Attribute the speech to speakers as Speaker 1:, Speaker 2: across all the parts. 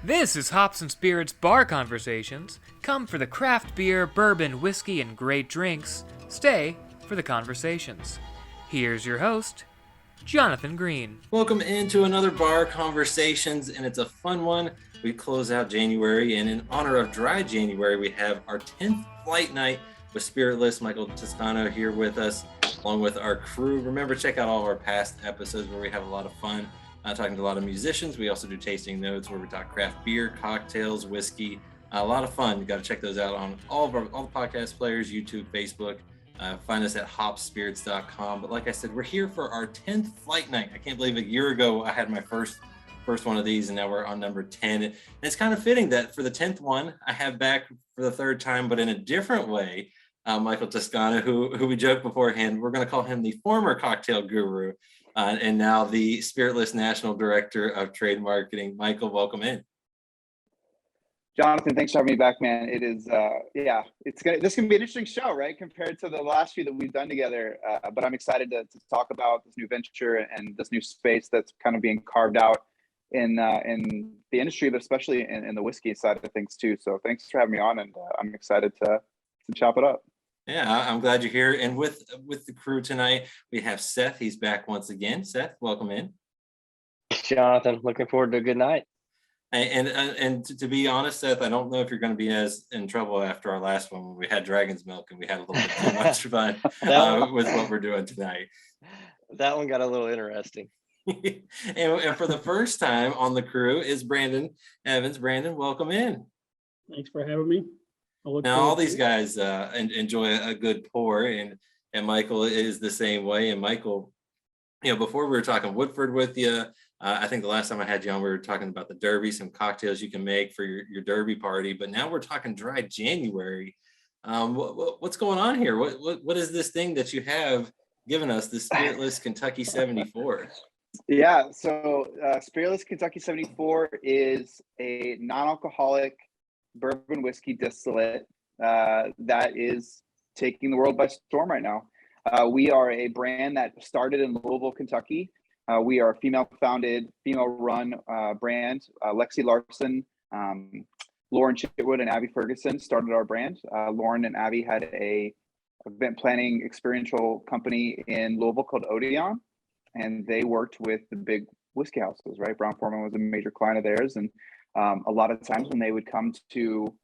Speaker 1: This is Hops and Spirits Bar Conversations. Come for the craft beer, bourbon, whiskey, and great drinks. Stay for the conversations. Here's your host, Jonathan Green.
Speaker 2: Welcome into another Bar Conversations, and it's a fun one. We close out January, and in honor of Dry January, we have our 10th flight night with Spiritless. Michael Toscano here with us, along with our crew. Remember, check out all of our past episodes where we have a lot of fun. Talking to a lot of musicians. We also do tasting notes where we talk craft beer, cocktails, whiskey. A lot of fun. You got to check those out on all the podcast players, YouTube, Facebook. Find us at hopspirits.com. But like I said, we're here for our 10th flight night. I can't believe a year ago I had my first one of these, and now we're on number 10. And it's kind of fitting that for the 10th one, I have back for the third time, but in a different way, Michael Toscano, who we joked beforehand, we're going to call him the former cocktail guru. And now the Spiritless National Director of Trade Marketing. Michael, welcome in.
Speaker 3: Jonathan, thanks for having me back, man. It is, this can be an interesting show, right? Compared to the last few that we've done together. But I'm excited to talk about this new venture and this new space that's kind of being carved out in the industry, but especially in the whiskey side of things too. So thanks for having me on, and I'm excited to chop it up.
Speaker 2: Yeah, I'm glad you're here. And with the crew tonight, we have Seth. He's back once again. Seth, welcome in.
Speaker 4: Jonathan, looking forward to a good night.
Speaker 2: And to be honest, Seth, I don't know if you're going to be as in trouble after our last one when we had Dragon's Milk and we had a little bit too much fun with what we're doing tonight.
Speaker 4: That one got a little interesting.
Speaker 2: and for the first time on the crew is Brandon Evans. Brandon, welcome in.
Speaker 5: Thanks for having me.
Speaker 2: Now, all these guys enjoy a good pour, and Michael is the same way. And Michael, before we were talking Woodford with you, I think the last time I had you on, we were talking about the Derby, some cocktails you can make for your Derby party. But now we're talking Dry January. What's going on here? What is this thing that you have given us, the Spiritless Kentucky 74?
Speaker 3: Yeah, so Spiritless Kentucky 74 is a non-alcoholic bourbon whiskey distillate that is taking the world by storm right now. We are a brand that started in Louisville, Kentucky. We are a female-founded, female-run brand. Lexi Larson, Lauren Chitwood, and Abby Ferguson started our brand. Lauren and Abby had a event planning experiential company in Louisville called Odeon, and they worked with the big whiskey houses, right? Brown-Forman was a major client of theirs, and a lot of times when they would come to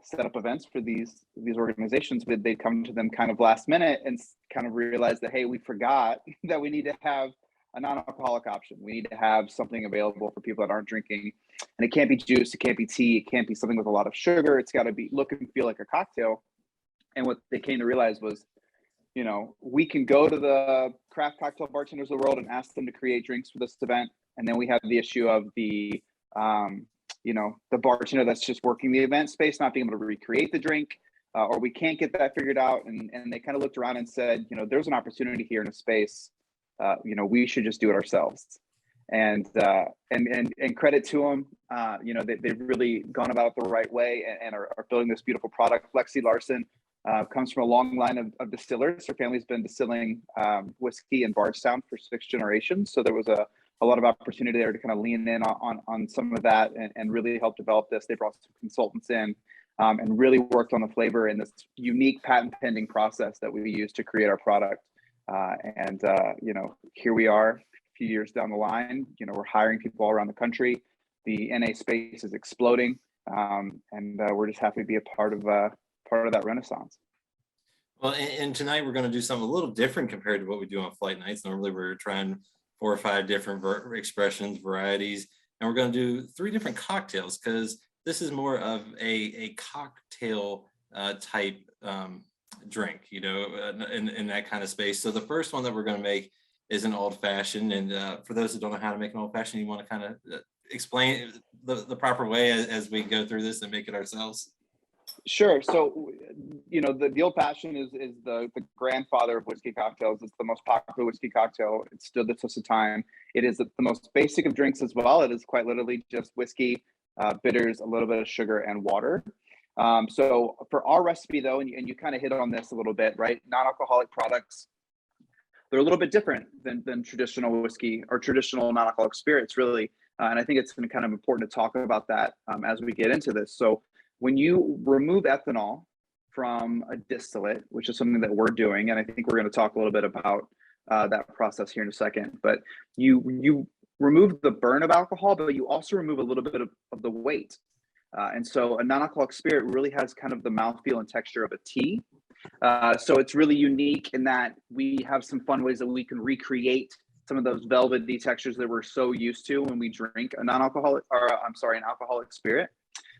Speaker 3: set up events for these organizations, they'd come to them kind of last minute and kind of realize that, hey, we forgot that we need to have a non-alcoholic option. We need to have something available for people that aren't drinking. And it can't be juice, it can't be tea, it can't be something with a lot of sugar. It's got to be look and feel like a cocktail. And what they came to realize was, we can go to the craft cocktail bartenders of the world and ask them to create drinks for this event. And then we have the issue of the bartender that's just working the event space, not being able to recreate the drink, or we can't get that figured out. And they kind of looked around and said, there's an opportunity here in a space. We should just do it ourselves. And credit to them. They've really gone about it the right way and are building this beautiful product. Lexi Larson comes from a long line of distillers. Her family's been distilling whiskey in Bardstown for 6 generations. So there was a lot of opportunity there to kind of lean in on some of that and really help develop this. They brought some consultants in and really worked on the flavor and this unique patent pending process that we use to create our product. Here we are a few years down the line. We're hiring people all around the country. The NA space is exploding, and we're just happy to be a part of that renaissance.
Speaker 2: Well, and tonight we're going to do something a little different compared to what we do on flight nights. Normally we're trying 4 or 5 different expressions, varieties, and we're going to do 3 different cocktails because this is more of a cocktail type drink, in that kind of space. So the first one that we're going to make is an old fashioned. And for those who don't know how to make an old fashioned, you want to kind of explain the proper way as we go through this and make it ourselves?
Speaker 3: Sure. So, the old fashioned is the grandfather of whiskey cocktails. It's the most popular whiskey cocktail. It stood the test of time. It is the most basic of drinks as well. It is quite literally just whiskey, bitters, a little bit of sugar, and water. So for our recipe though, and you kind of hit on this a little bit, right? Non-alcoholic products they're a little bit different than traditional whiskey or traditional non-alcoholic spirits, really. And I think it's kind of important to talk about that as we get into this. So when you remove ethanol from a distillate, which is something that we're doing, and I think we're going to talk a little bit about that process here in a second, but you remove the burn of alcohol, but you also remove a little bit of the weight. And so a non-alcoholic spirit really has kind of the mouthfeel and texture of a tea. So it's really unique in that we have some fun ways that we can recreate some of those velvety textures that we're so used to when we drink a non-alcoholic, or an alcoholic spirit.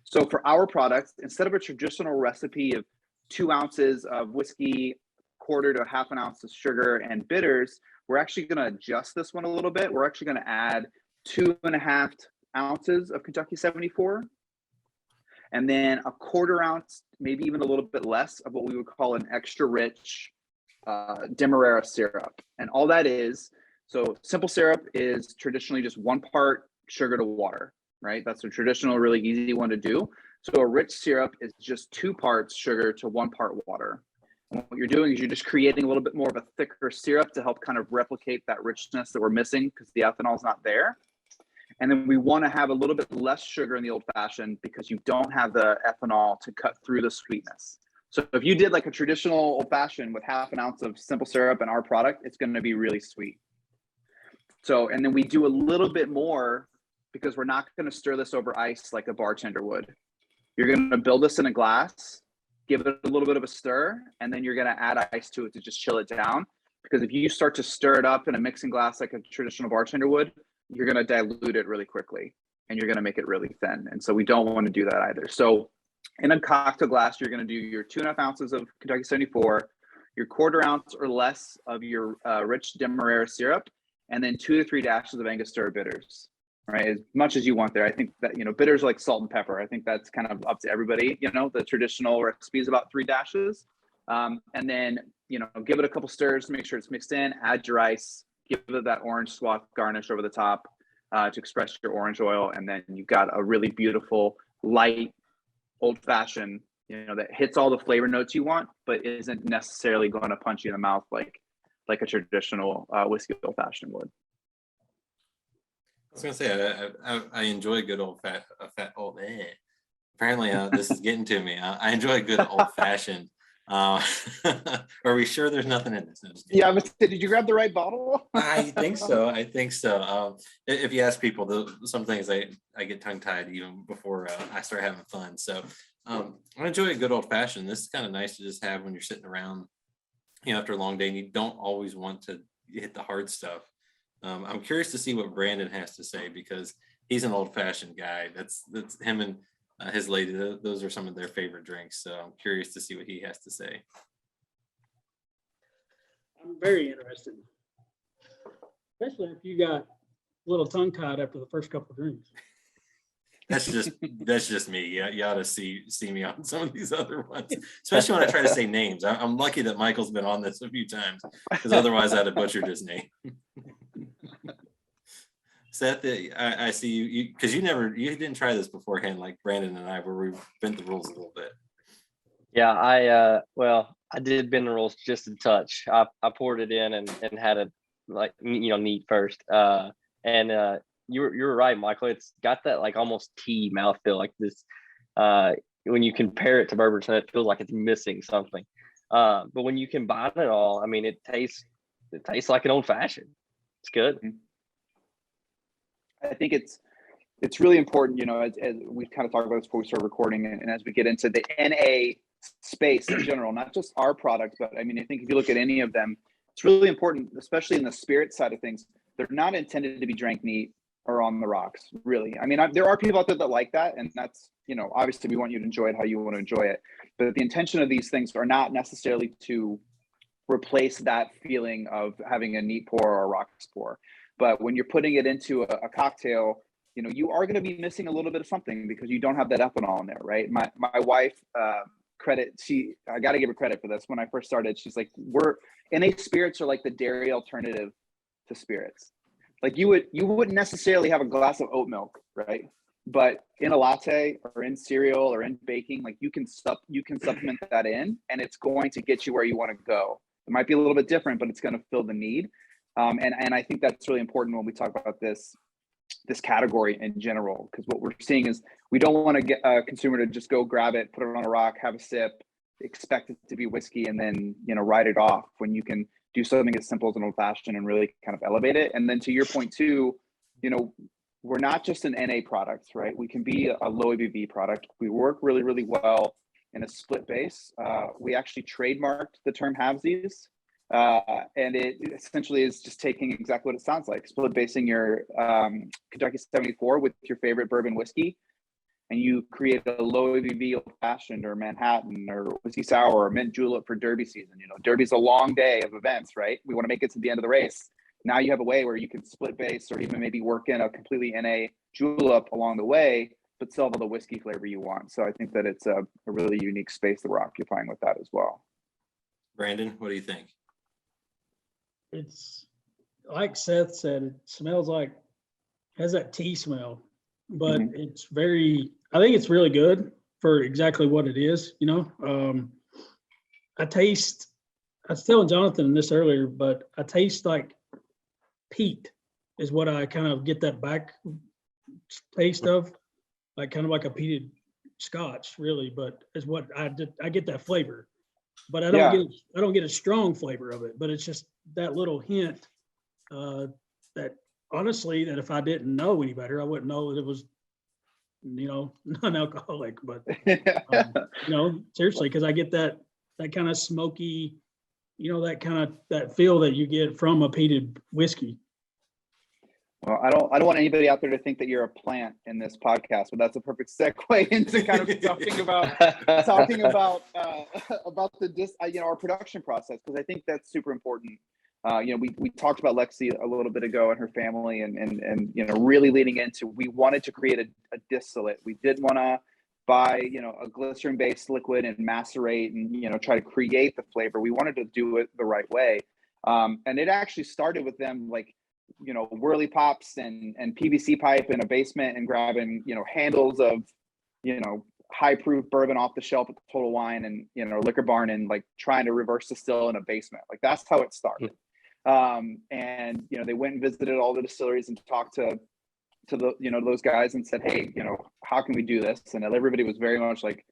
Speaker 3: So for our product, instead of a traditional recipe of 2 ounces of whiskey, quarter to half an ounce of sugar and bitters, we're actually going to adjust this one a little bit. We're actually going to add 2.5 ounces of Kentucky 74, and then a quarter ounce, maybe even a little bit less, of what we would call an extra rich Demerara syrup. And all that is, so simple syrup is traditionally just 1 part sugar to water, right? That's a traditional, really easy one to do. So a rich syrup is just 2 parts sugar to 1 part water. And what you're doing is you're just creating a little bit more of a thicker syrup to help kind of replicate that richness that we're missing because the ethanol is not there. And then we want to have a little bit less sugar in the old fashioned because you don't have the ethanol to cut through the sweetness. So if you did like a traditional old fashioned with half an ounce of simple syrup in our product, it's going to be really sweet. So, and then we do a little bit more because we're not going to stir this over ice like a bartender would. You're going to build this in a glass, give it a little bit of a stir, and then you're going to add ice to it to just chill it down. Because if you start to stir it up in a mixing glass like a traditional bartender would, you're going to dilute it really quickly and you're going to make it really thin. And so we don't want to do that either. So in a cocktail glass, you're going to do your 2.5 ounces of Kentucky 74, your quarter ounce or less of your rich Demerara syrup, and then 2 to 3 dashes of Angostura bitters, right? As much as you want there. I think that, bitters like salt and pepper. I think that's kind of up to everybody. The traditional recipe is about 3 dashes. And then, give it a couple stirs to make sure it's mixed in, add your ice, give it that orange swath garnish over the top to express your orange oil. And then you've got a really beautiful, light, old-fashioned, that hits all the flavor notes you want, but isn't necessarily going to punch you in the mouth like a traditional whiskey old-fashioned would.
Speaker 2: I was gonna say I enjoy a good apparently this is getting to me. I enjoy a good old-fashioned. Are we sure there's nothing in this?
Speaker 3: Yeah, but did you grab the right bottle?
Speaker 2: I think so. If you ask people, some things I get tongue-tied even before I start having fun. So I enjoy a good old-fashioned. This is kind of nice to just have when you're sitting around, after a long day, and you don't always want to hit the hard stuff. I'm curious to see what Brandon has to say because he's an old-fashioned guy. That's him and his lady. Those are some of their favorite drinks. So I'm curious to see what he has to say.
Speaker 5: I'm very interested, especially if you got a little tongue-tied after the first couple of drinks.
Speaker 2: That's just me. Yeah, you ought to see me on some of these other ones, especially when I try to say names. I'm lucky that Michael's been on this a few times because otherwise I'd have butchered his name. Seth, I see you because you didn't try this beforehand like Brandon and I, where we bent the rules a little bit.
Speaker 4: Yeah, I did bend the rules just a touch. I poured it in and had it neat first. You're right, Michael. It's got that like almost tea mouthfeel, like this. When you compare it to bourbon, it feels like it's missing something. But when you combine it all, I mean, it tastes like an old fashioned. It's good.
Speaker 3: I think it's really important, as we've kind of talked about this before we started recording, and as we get into the NA space in general, not just our product, but I mean, I think if you look at any of them, it's really important, especially in the spirit side of things. They're not intended to be drank neat or on the rocks, really. I mean, there are people out there that like that, and that's, obviously we want you to enjoy it how you want to enjoy it. But the intention of these things are not necessarily to replace that feeling of having a neat pour or a rocks pour. But when you're putting it into a cocktail, you are going to be missing a little bit of something because you don't have that ethanol in there, right? My wife, I got to give her credit for this. When I first started, she's like, NA spirits are like the dairy alternative to spirits. Like you wouldn't necessarily have a glass of oat milk, right? But in a latte or in cereal or in baking, like you can supplement that in, and it's going to get you where you want to go. It might be a little bit different, but it's going to fill the need. And I think that's really important when we talk about this category in general, because what we're seeing is we don't want to get a consumer to just go grab it, put it on a rock, have a sip, expect it to be whiskey, and then, you know, write it off, when you can do something as simple as an old fashioned and really kind of elevate it. And then to your point too, you know, we're not just an NA product, right? We can be a low ABV product. We work really, really well in a split base. We actually trademarked the term halfsies. And it essentially is just taking exactly what it sounds like, split basing your Kentucky 74 with your favorite bourbon whiskey, and you create a low ABV old fashioned or Manhattan or whiskey sour or mint julep for Derby season. You know, Derby's a long day of events, right? We want to make it to the end of the race. Now you have a way where you can split base or even maybe work in a completely NA julep along the way, but still have all the whiskey flavor you want. So I think that it's a really unique space that we're occupying with that as well.
Speaker 2: Brandon, what do you think?
Speaker 5: It's like Seth said, it smells like, has that tea smell, but it's very, I think it's really good for exactly what it is. You know, I was telling Jonathan this earlier, but I taste like peat is what I kind of get that back taste of, like kind of like a peated scotch really, but is what I get that flavor, but I don't get a strong flavor of it, but it's just that little hint that honestly, that if I didn't know any better, I wouldn't know that it was, you know, non-alcoholic, but you know, seriously, because I get that kind of smoky, you know, that feel that you get from a peated whiskey.
Speaker 3: Well, I don't want anybody out there to think that you're a plant in this podcast, but that's a perfect segue into kind of talking about our production process, because I think that's super important. You know, we talked about Lexi a little bit ago and her family, and you know, really leading into, we wanted to create a distillate. We didn't want to buy, you know, a glycerin based liquid and macerate and, you know, try to create the flavor. We wanted to do it the right way, and it actually started with them, like, you know, whirly pops and PVC pipe in a basement and grabbing, you know, handles of, you know, high proof bourbon off the shelf at the Total Wine and, you know, Liquor Barn, and like trying to reverse distill in a basement. Like that's how it started. And, you know, they went and visited all the distilleries and talked to the, you know, those guys and said, hey, you know, how can we do this? And everybody was very much like,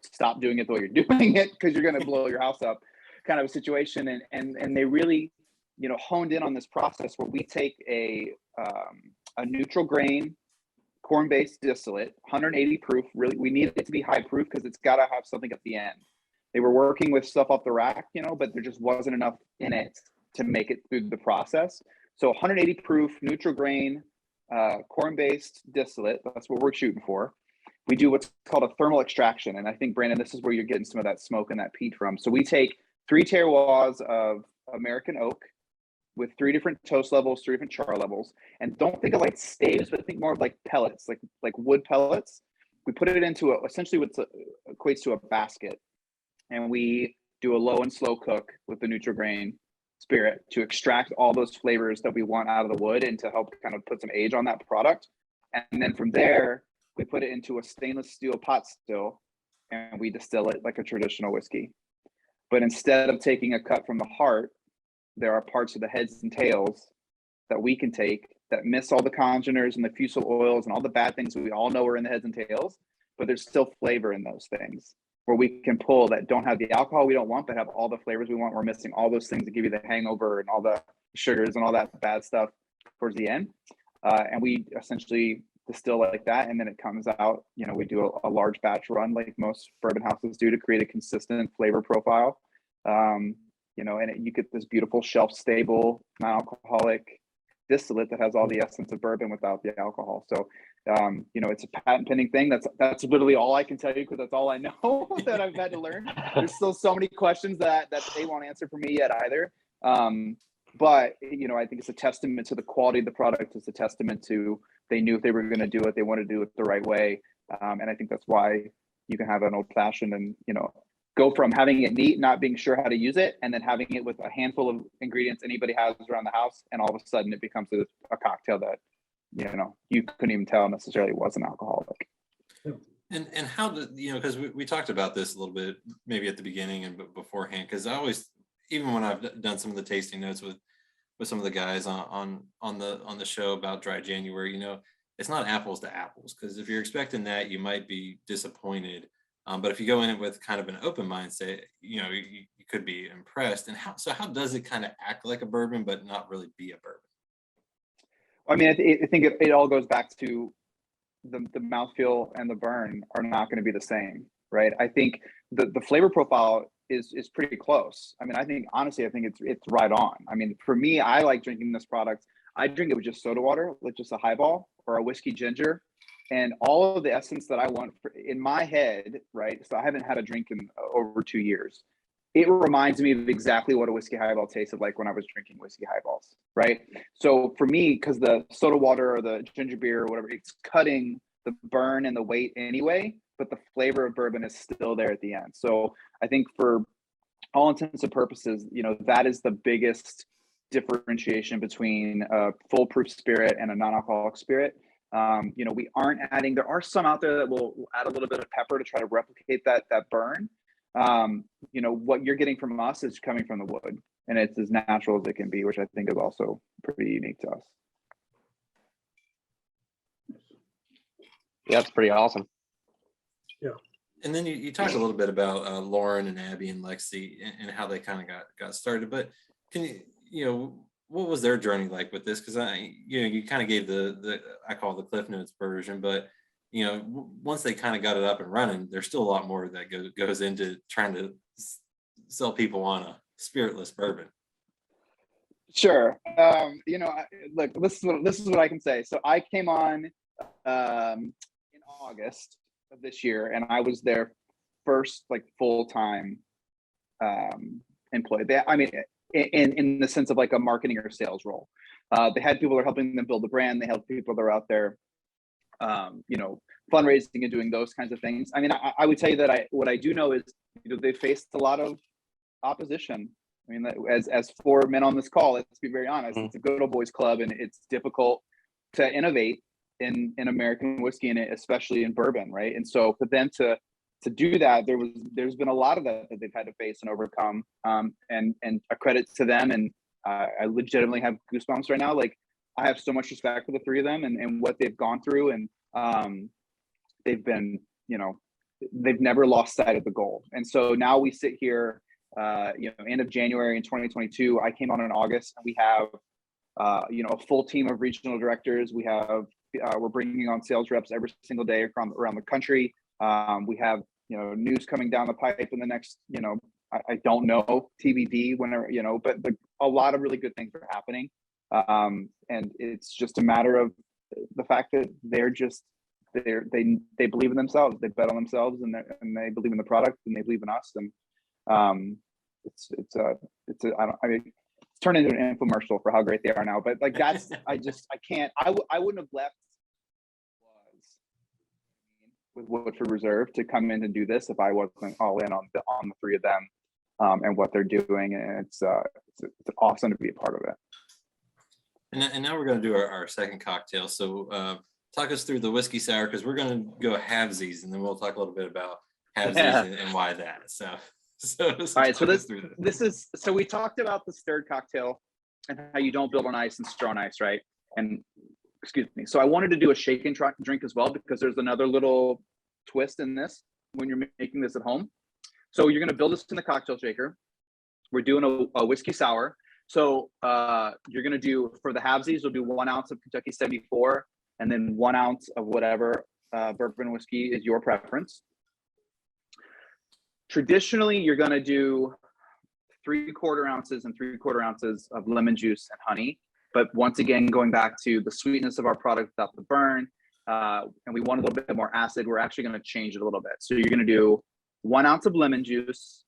Speaker 3: stop doing it the way you're doing it, because you're going to blow your house up, kind of a situation. And they really, you know, honed in on this process where we take a neutral grain corn-based distillate, 180 proof. Really, we need it to be high proof because it's got to have something at the end. They were working with stuff off the rack, you know, but there just wasn't enough in it to make it through the process. So 180 proof, neutral grain, corn-based distillate. That's what we're shooting for. We do what's called a thermal extraction, and I think, Brandon, this is where you're getting some of that smoke and that peat from. So we take 3 terroirs of American oak with 3 different toast levels, 3 different char levels, and don't think of like staves, but think more of like pellets, like wood pellets. We put it into essentially what equates to a basket, and we do a low and slow cook with the neutral grain spirit to extract all those flavors that we want out of the wood and to help kind of put some age on that product. And then from there, we put it into a stainless steel pot still, and we distill it like a traditional whiskey. But instead of taking a cut from the heart, there are parts of the heads and tails that we can take that miss all the congeners and the fusel oils and all the bad things we all know are in the heads and tails, but there's still flavor in those things where we can pull that don't have the alcohol we don't want, but have all the flavors we want. We're missing all those things that give you the hangover and all the sugars and all that bad stuff towards the end. And we essentially distill like that. And then it comes out, you know, we do a large batch run like most bourbon houses do to create a consistent flavor profile. You know, and you get this beautiful shelf stable, non-alcoholic distillate that has all the essence of bourbon without the alcohol. So, you know, it's a patent pending thing. That's literally all I can tell you, because that's all I know that I've had to learn. There's still so many questions that they won't answer for me yet either. But, you know, I think it's a testament to the quality of the product. It's a testament to, they knew if they were going to do it, they wanted to do it the right way. And I think that's why you can have an old fashioned and, you know, go from having it neat, not being sure how to use it, and then having it with a handful of ingredients anybody has around the house, and all of a sudden it becomes a cocktail that, you know, you couldn't even tell necessarily was an alcoholic.
Speaker 2: And how did, you know, because we talked about this a little bit maybe at the beginning and beforehand, because I always, even when I've done some of the tasting notes with some of the guys on the show about dry January, you know, it's not apples to apples, because if you're expecting that, you might be disappointed. But if you go in it with kind of an open mindset, you know, you could be impressed. And how does it kind of act like a bourbon, but not really be a bourbon?
Speaker 3: I mean, I think it all goes back to the mouthfeel and the burn are not going to be the same, right? I think the flavor profile is pretty close. I mean, honestly, I think it's right on. I mean, for me, I like drinking this product. I drink it with just soda water, with just a highball or a whiskey ginger, and all of the essence that I want in my head, right? So I haven't had a drink in over 2 years. It reminds me of exactly what a whiskey highball tasted like when I was drinking whiskey highballs, right? So for me, because the soda water or the ginger beer or whatever, it's cutting the burn and the weight anyway, but the flavor of bourbon is still there at the end. So I think for all intents and purposes, you know, that is the biggest differentiation between a foolproof spirit and a non-alcoholic spirit. You know, we aren't adding, there are some out there that will add a little bit of pepper to try to replicate that burn. You know, what you're getting from us is coming from the wood, and it's as natural as it can be, which I think is also pretty unique to us.
Speaker 4: Yeah, that's pretty awesome.
Speaker 5: Yeah.
Speaker 2: And then you talk a little bit about Lauren and Abby and Lexi and how they kind of got started. But can you know, what was their journey like with this? Because you kind of gave the I call it the Cliff Notes version, but you know, once they kind of got it up and running, there's still a lot more that goes into trying to sell people on a spiritless bourbon.
Speaker 3: Sure. You know, look, this is what I can say. So I came on in August of this year, and I was their first like full-time employee. I mean, in the sense of like a marketing or sales role. They had people that are helping them build the brand. They had people that are out there, you know, fundraising and doing those kinds of things. I mean, I would tell you that what I do know is, you know, they faced a lot of opposition. I mean, as four men on this call, let's be very honest, it's a good old boys club, and it's difficult to innovate in American whiskey, and especially in bourbon, right? And so for them to do that, there's been a lot of that they've had to face and overcome, and a credit to them. And I legitimately have goosebumps right now. Like, I have so much respect for the three of them and what they've gone through, and they've been, you know, they've never lost sight of the goal. And so now we sit here, you know, end of January in 2022. I came on in August, and we have, you know, a full team of regional directors. We have, we're bringing on sales reps every single day around the country. We have, you know, news coming down the pipe in the next, you know, I don't know, TBD, whenever, you know, but a lot of really good things are happening. And it's just a matter of the fact that they believe in themselves. They bet on themselves, and they believe in the product, and they believe in us. And it's turned into an infomercial for how great they are now. But like, that's, I wouldn't have left with Woodford Reserve to come in and do this if I wasn't all in on the three of them, and what they're doing. And it's awesome to be a part of it.
Speaker 2: And now we're going to do our second cocktail. So talk us through the whiskey sour, because we're going to go halvesies, and then we'll talk a little bit about halvesies and why that. So all right.
Speaker 3: So this is, so we talked about the stirred cocktail and how you don't build on ice and stir on ice, right? And excuse me. So I wanted to do a shake and drink as well, because there's another little twist in this when you're making this at home. So you're going to build this in the cocktail shaker. We're doing a whiskey sour. So you're going to do, for the halvesies, we'll do 1 ounce of Kentucky 74, and then 1 ounce of whatever bourbon whiskey is your preference. Traditionally, you're going to do 3/4 ounces and 3/4 ounces of lemon juice and honey. But once again, going back to the sweetness of our product without the burn, and we want a little bit more acid, we're actually going to change it a little bit. So you're going to do 1 ounce of lemon juice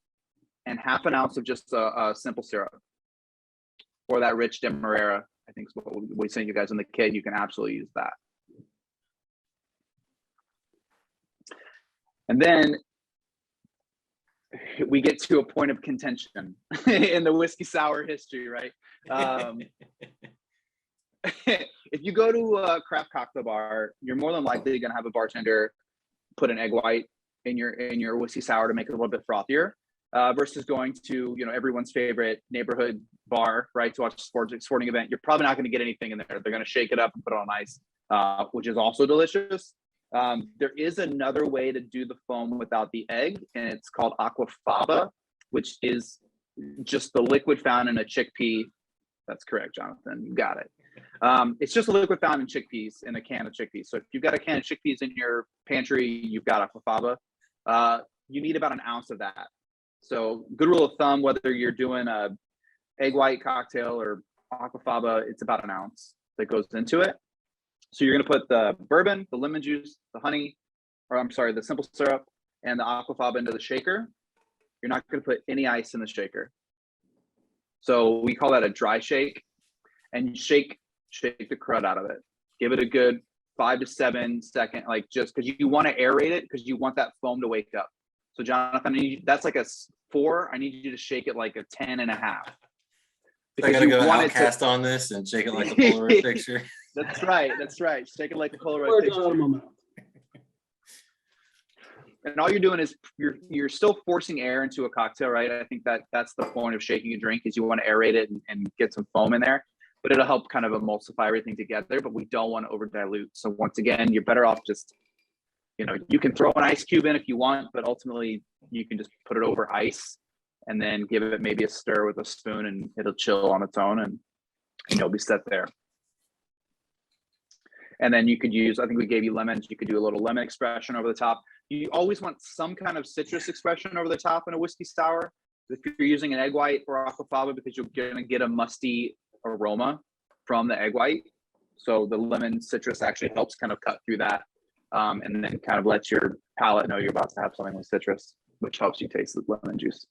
Speaker 3: and 1/2 ounce of just a simple syrup, or that rich Demerara. I think is what we sent you guys in the kit. You can absolutely use that. And then we get to a point of contention in the whiskey sour history, right? If you go to a craft cocktail bar, you're more than likely going to have a bartender put an egg white in your whiskey sour to make it a little bit frothier. versus going to, everyone's favorite neighborhood bar, right, to watch a sporting event. You're probably not going to get anything in there. They're going to shake it up and put it on ice, which is also delicious. There is another way to do the foam without the egg, and it's called aquafaba, which is just the liquid found in a chickpea. That's correct, Jonathan. You got it. It's just a liquid found in chickpeas, in a can of chickpeas. So if you've got a can of chickpeas in your pantry, you've got aquafaba. You need about an ounce of that. So good rule of thumb, whether you're doing a egg white cocktail or aquafaba, it's about an ounce that goes into it. So you're going to put the bourbon, the lemon juice, the honey, the simple syrup, and the aquafaba into the shaker. You're not going to put any ice in the shaker. So we call that a dry shake, and shake the crud out of it. Give it a good 5 to 7 second, just because you want to aerate it, because you want that foam to wake up. So Jonathan, that's like a 4. I need you to shake it like a 10.5.
Speaker 2: I gotta go Outcast on this and shake it like a Polaroid picture.
Speaker 3: That's right. Shake it like a Polaroid picture. And all you're doing is you're still forcing air into a cocktail, right? I think that's the point of shaking a drink, is you want to aerate it and get some foam in there, but it'll help kind of emulsify everything together, but we don't want to over dilute. So once again, you're better off just, you can throw an ice cube in if you want, but ultimately you can just put it over ice and then give it maybe a stir with a spoon, and it'll chill on its own, and you'll be set there. And then you could use, I think we gave you lemons. You could do a little lemon expression over the top. You always want some kind of citrus expression over the top in a whiskey sour. If you're using an egg white or aquafaba, because you're going to get a musty aroma from the egg white. So the lemon citrus actually helps kind of cut through that, and then kind of lets your palate know you're about to have something with citrus, which helps you taste the lemon juice.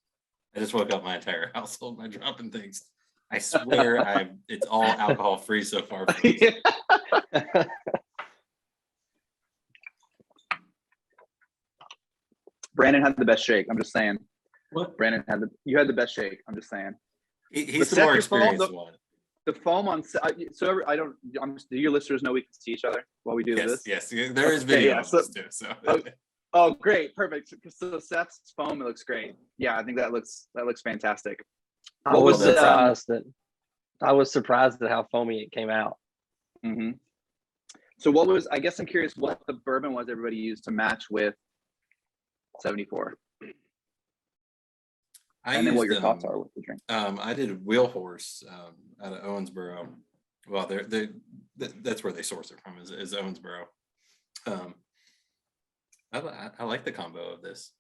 Speaker 2: I just woke up my entire household by dropping things. I swear it's all alcohol free so far.
Speaker 3: Brandon had the best shake. I'm just saying.
Speaker 5: What?
Speaker 3: Brandon you had the best shake. I'm just saying.
Speaker 2: He's the more experienced one.
Speaker 3: The foam on, so do your listeners know we can see each other while we do this?
Speaker 2: Yes, there is video of this too. So.
Speaker 3: Oh, great, perfect. So Seth's foam, it looks great. Yeah, I think that looks fantastic.
Speaker 4: I was surprised at how foamy it came out.
Speaker 3: Mm-hmm. So I guess I'm curious what the bourbon was everybody used to match with 74. And then what your thoughts are with the drink.
Speaker 2: I did Wheel Horse out of Owensboro. Well, that's where they source it from, is Owensboro. I like the combo of this.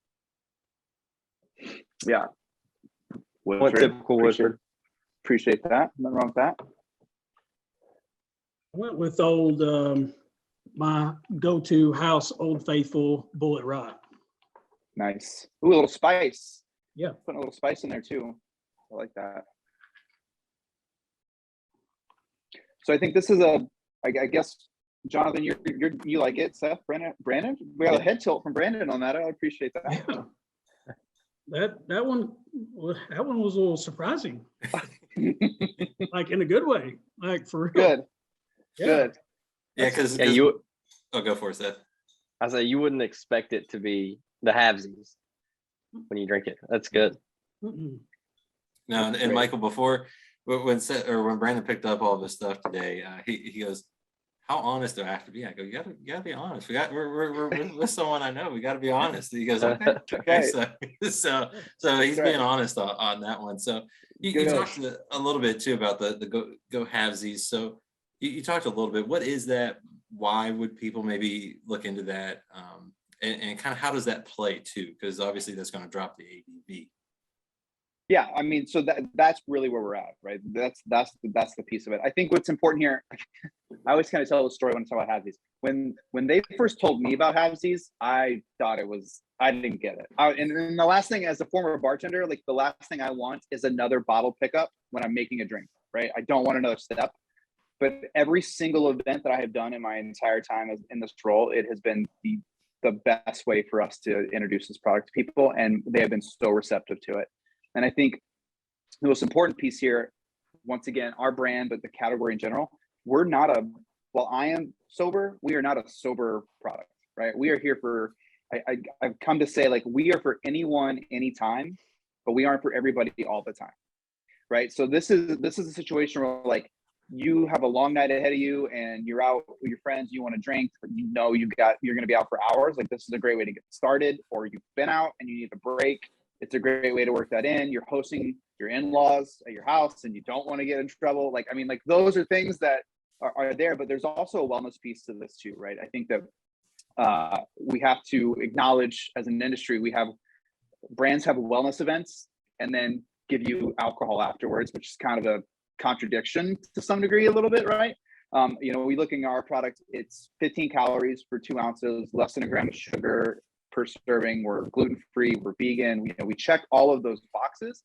Speaker 3: Yeah.
Speaker 4: What typical Woodford.
Speaker 3: Appreciate that. Nothing wrong with that.
Speaker 5: I went with my go-to house Old Faithful Bullet Rock.
Speaker 3: Nice. Ooh, a little spice.
Speaker 5: Yeah.
Speaker 3: Putting a little spice in there too. I like that. So I think this is I guess, Jonathan, you like it. Seth, Brandon? We got a head tilt from Brandon on that. I appreciate that.
Speaker 5: Yeah. That one was a little surprising. Like in a good way. Like for real.
Speaker 3: Good.
Speaker 5: Yeah.
Speaker 3: Good.
Speaker 2: Yeah, because I'll go for it, Seth.
Speaker 4: I say you wouldn't expect it to be the halvesies when you drink it. That's good.
Speaker 5: Mm-mm.
Speaker 2: No, and Michael, before when Brandon picked up all of his stuff today, he goes, "How honest do I have to be?" I go, "You gotta be honest. We're with someone I know. We got to be honest." He goes, "Okay." So he's being honest on that one. So you talked a little bit too about the go halvesies. So you talked a little bit. What is that? Why would people maybe look into that? And kind of how does that play too? Because obviously that's going to drop the ABV.
Speaker 3: Yeah, I mean, so that's really where we're at, right? That's the piece of it. I think what's important here, I always kind of tell the story when I talk about halvesies. When they first told me about halvesies, I thought I didn't get it. And the last thing, as a former bartender, like the last thing I want is another bottle pickup when I'm making a drink, right? I don't want another step. But every single event that I have done in my entire time in this role, it has been the best way for us to introduce this product to people, and they have been so receptive to it. And I think the most important piece here, once again, our brand, but the category in general, while I am sober, we are not a sober product, right? We are here for, I've come to say, like, we are for anyone, anytime but we aren't for everybody all the time, right? So this is a situation where like you have a long night ahead of you and you're out with your friends, you want to drink, but you know you're going to be out for hours. Like this is a great way to get started. Or you've been out and you need a break. It's a great way to work that in. You're hosting your in-laws at your house and you don't want to get in trouble. Like, I mean, like those are things that are there, but there's also a wellness piece to this too, right? I think that we have to acknowledge as an industry, brands have wellness events and then give you alcohol afterwards, which is kind of a contradiction to some degree a little bit, right? We look at our product, it's 15 calories for 2 ounces, less than a gram of sugar per serving. We're gluten-free, we're vegan. We check all of those boxes.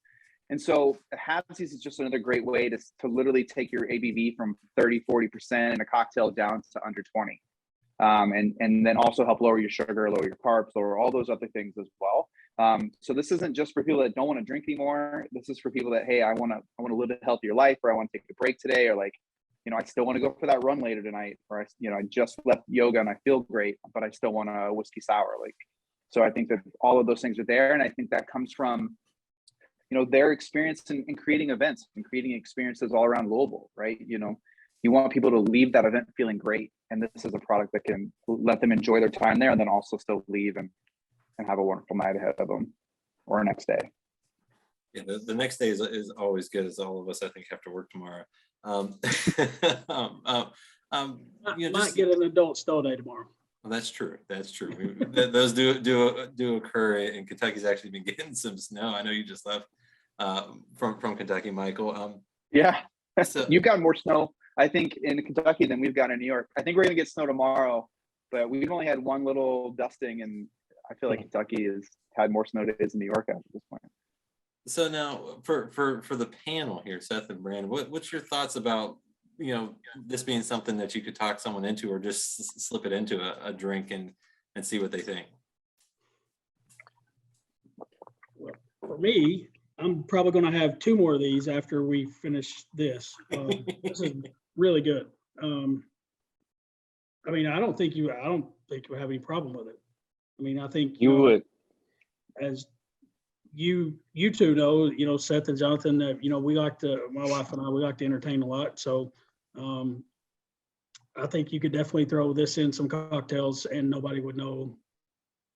Speaker 3: And so halfsies is just another great way to literally take your ABV from 30-40% in a cocktail down to under 20. And then also help lower your sugar, lower your carbs, lower all those other things as well. So this isn't just for people that don't want to drink anymore. This is for people that, hey, I want to live a healthier life, or I want to take a break today, or like, I still want to go for that run later tonight, or I just left yoga and I feel great, but I still want a whiskey sour. Like, so I think that all of those things are there, and I think that comes from, their experience in creating events and creating experiences all around Louisville, right? You want people to leave that event feeling great, and this is a product that can let them enjoy their time there, and then also still leave and have a wonderful night ahead of them, or next day.
Speaker 2: Yeah, the next day is always good, as all of us I think have to work tomorrow.
Speaker 5: Might get an adult snow day tomorrow.
Speaker 2: Well, that's true. Those do occur, and Kentucky's actually been getting some snow. I know you just left from Kentucky, Michael.
Speaker 3: Yeah,
Speaker 2: so,
Speaker 3: you've got more snow, I think, in Kentucky than we've got in New York. I think we're gonna get snow tomorrow, but we've only had one little dusting, and I feel like Kentucky has had more snow days than New York at this point.
Speaker 2: So now for the panel here, Seth and Brandon, what's your thoughts about, this being something that you could talk someone into, or just slip it into a drink and see what they think?
Speaker 5: Well, for me, I'm probably going to have 2 more of these after we finish this. This is really good. I mean, I don't think you have any problem with it. I mean, I think
Speaker 4: You would.
Speaker 5: as you two know, Seth and Jonathan, that my wife and I, we like to entertain a lot. So I think you could definitely throw this in some cocktails and nobody would know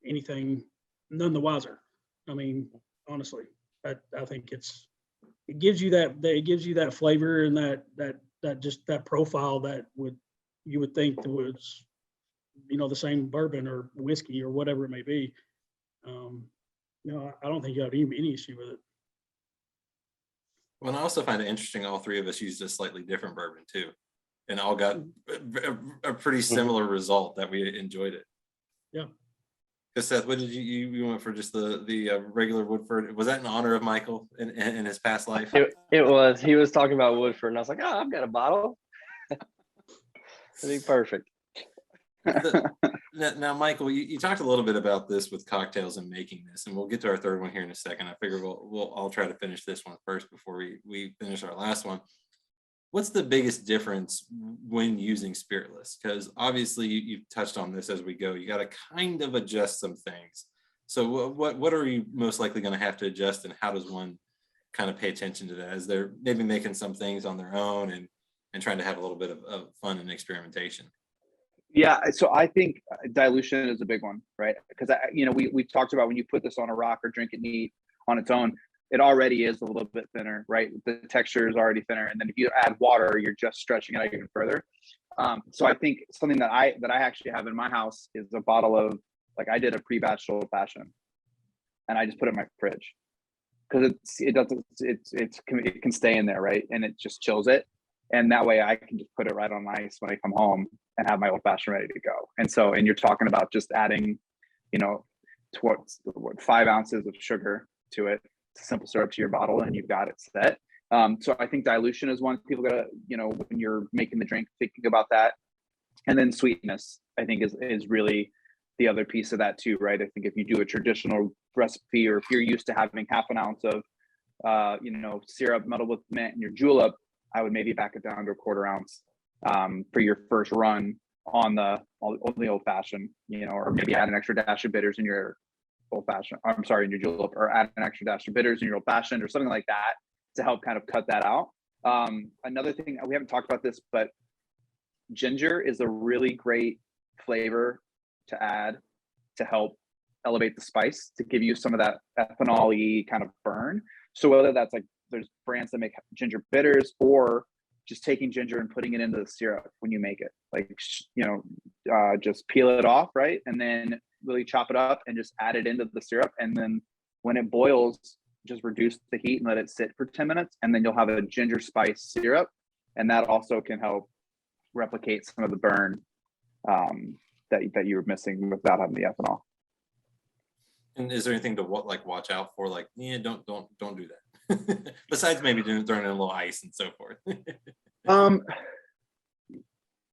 Speaker 5: anything, none the wiser. I mean, honestly, I think it gives you that flavor and that profile that you would think that was, the same bourbon or whiskey or whatever it may be. I don't think you have any issue with it.
Speaker 2: Well, I also find it interesting, all 3 of us used a slightly different bourbon too, and all got a pretty similar result that we enjoyed it.
Speaker 5: Yeah.
Speaker 2: Because Seth, what did you went for just the regular Woodford? Was that in honor of Michael in his past life?
Speaker 4: It was. He was talking about Woodford, and I was like, oh, I've got a bottle. It'd be perfect.
Speaker 2: Now, Michael, you talked a little bit about this with cocktails and making this, and we'll get to our 3rd one here in a second. I figure I'll try to finish this one first before we finish our last one. What's the biggest difference when using Spiritless? Because obviously you've touched on this as we go. You got to kind of adjust some things. So what are you most likely going to have to adjust, and how does one kind of pay attention to that as they're maybe making some things on their own and trying to have a little bit of fun and experimentation?
Speaker 3: Yeah, so I think dilution is a big one, right? Because we've talked about when you put this on a rock or drink it neat on its own, it already is a little bit thinner, right? The texture is already thinner, and then if you add water, you're just stretching it out even further. So I think something that I actually have in my house is a bottle of, like, I did a pre-batched old fashioned, and I just put it in my fridge because it can stay in there, right? And it just chills it. And that way I can just put it right on ice when I come home and have my old fashioned ready to go. And you're talking about just adding, towards 5 ounces of sugar to it, simple syrup to your bottle, and you've got it set. So I think dilution is one people gotta, when you're making the drink, thinking about that. And then sweetness, I think is really the other piece of that too, right? I think if you do a traditional recipe, or if you're used to having half an ounce of, syrup muddled with mint in your julep, I would maybe back it down to a 1/4 ounce for your first run on the old fashioned, or maybe add an extra dash of bitters in your old fashioned. I'm sorry, in your julep, or add an extra dash of bitters in your old fashioned or something like that to help kind of cut that out. Another thing, we haven't talked about this, but ginger is a really great flavor to add to help elevate the spice, to give you some of that ethanol-y kind of burn. So whether that's like, there's brands that make ginger bitters, or just taking ginger and putting it into the syrup when you make it, like, just peel it off, right? And then really chop it up and just add it into the syrup. And then when it boils, just reduce the heat and let it sit for 10 minutes. And then you'll have a ginger spice syrup. And that also can help replicate some of the burn that you were missing without having the ethanol.
Speaker 2: And is there anything to watch out for? Like, yeah, don't do that. Besides maybe throwing in a little ice and so forth.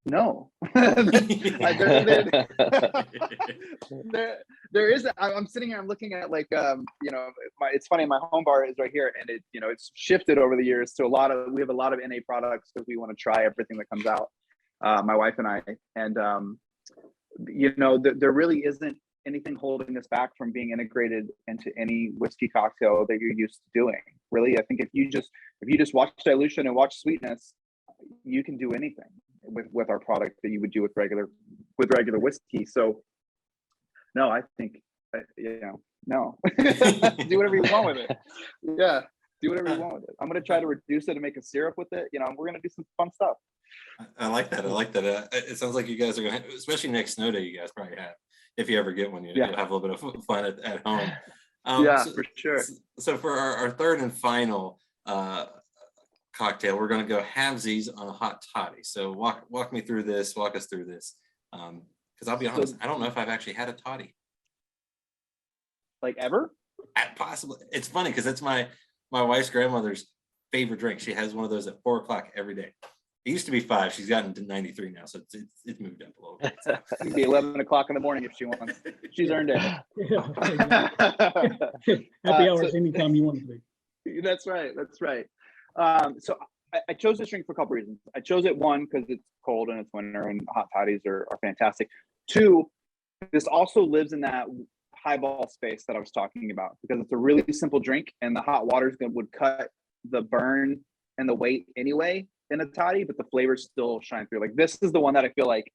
Speaker 3: No. there is. I'm sitting here. I'm looking at it's funny. My home bar is right here, and it's shifted over the years to we have a lot of NA products because we want to try everything that comes out. My wife and I, and there really isn't anything holding us back from being integrated into any whiskey cocktail that you're used to doing. Really, I think if you just watch dilution and watch sweetness, you can do anything with our product that you would do with regular whiskey. So no, I think no. Do whatever you want with it. Yeah, do whatever you want with it. I'm going to try to reduce it and make a syrup with it. We're going to do some fun stuff.
Speaker 2: I like that. It sounds like you guys are going to, especially next snow day, you guys probably have, if you ever get one, you'll have a little bit of fun at home.
Speaker 3: For sure.
Speaker 2: So for our third and final cocktail, we're going to go halvesies on a hot toddy. So walk us through this. Because I'll be honest, I don't know if I've actually had a toddy.
Speaker 3: Like ever?
Speaker 2: Possibly. It's funny because it's my wife's grandmother's favorite drink. She has one of those at 4:00 every day. It used to be 5. She's gotten to 93 now, so it's moved up a little bit. So.
Speaker 3: It could be 11 o'clock in the morning if she wants. She's earned it.
Speaker 5: Happy hours anytime you want it to be.
Speaker 3: That's right. So I chose this drink for a couple reasons. I chose it, one, because it's cold and it's winter and hot toddies are fantastic. 2, this also lives in that highball space that I was talking about, because it's a really simple drink and the hot water would cut the burn and the weight anyway in a toddy, but the flavors still shine through. Like, this is the one that I feel like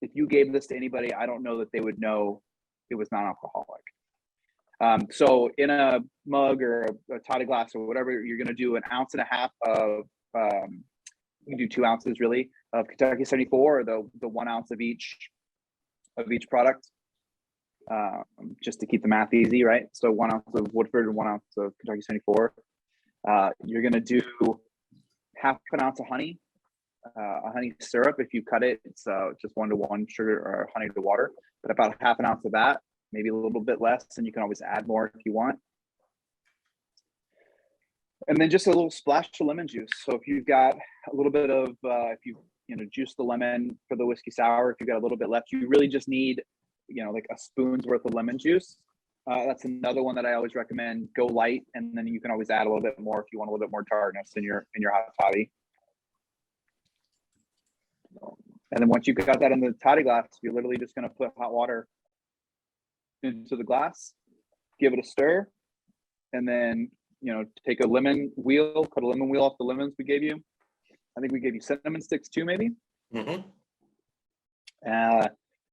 Speaker 3: if you gave this to anybody, I don't know that they would know it was non-alcoholic. So in a mug or a toddy glass or whatever, you're going to do 1.5 ounces of, you can do 2 ounces really of Kentucky 74, or the 1 ounce of each product, just to keep the math easy, right? So 1 ounce of Woodford and 1 ounce of Kentucky 74. You're going to do 1/2 ounce of honey, a honey syrup. If you cut it, it's just 1-to-1 sugar or honey to water, but about 1/2 ounce of that, maybe a little bit less, and you can always add more if you want. And then just a little splash of lemon juice. So if you've got a little bit of, if you juice the lemon for the whiskey sour, if you've got a little bit left, you really just need, like a spoon's worth of lemon juice. That's another one that I always recommend. Go light, and then you can always add a little bit more if you want a little bit more tartness in your hot toddy. And then once you got that in the toddy glass, you're literally just going to put hot water into the glass, give it a stir, and then take a lemon wheel, cut a lemon wheel off the lemons we gave you. I think we gave you cinnamon sticks too, maybe.
Speaker 2: Mm-hmm.